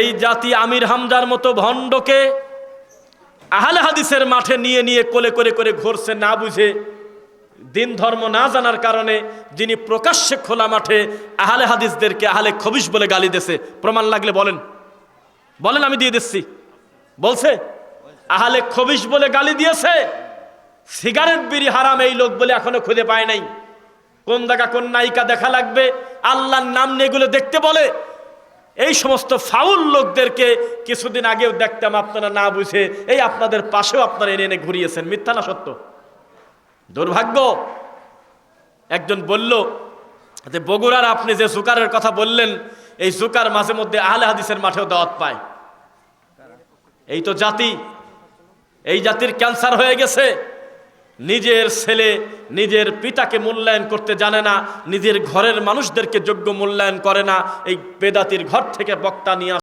এই জাতি আমির হামজার মতো ভণ্ডকে আহলে হাদিসের মাঠে নিয়ে নিয়ে কোলে করে করে ঘুরছে না বুঝে, দিন ধর্ম না জানার কারণে, যিনি প্রকাশ্যে খোলা মাঠে আহলে হাদিসদেরকে আহলে খবিশ বলে গালি দিয়েছে। প্রমাণ লাগলে বলেন, বলেন, আমি দিয়ে দিচ্ছি। বলছে আহলে খবিশ বলে গালি দিয়েছে। সিগারেট বিড়ি হারাম এই লোক বলে এখনো খুঁজে পায় নাই। কোন জায়গা কোন নায়িকা দেখা লাগবে, আল্লাহর নাম নিয়ে এগুলো দেখতে বলে। এই সমস্ত ফাউল লোকদেরকে কিছুদিন আগেও দেখতাম, আপনারা না বুঝে এই আপনাদের পাশেও আপনারা এনে এনে ঘুরিয়েছেন। মিথ্যা না সত্য? দুর্ভাগ্য। একজন বলল যে বগুড়ার আপনি যে জুকারের কথা বললেন, এই জুকার মাঝে মধ্যে আহলে হাদিসের মাঠেও দাওয়াত পায়। এই তো জাতি, এই জাতির ক্যান্সার হয়ে গেছে। নিজের ছেলে নিজের পিতাকে মূল্যায়ন করতে জানে না, নিজের ঘরের মানুষদেরকে যোগ্য মূল্যায়ন করে না। এই বেদাতির ঘর থেকে বক্তা নিয়ে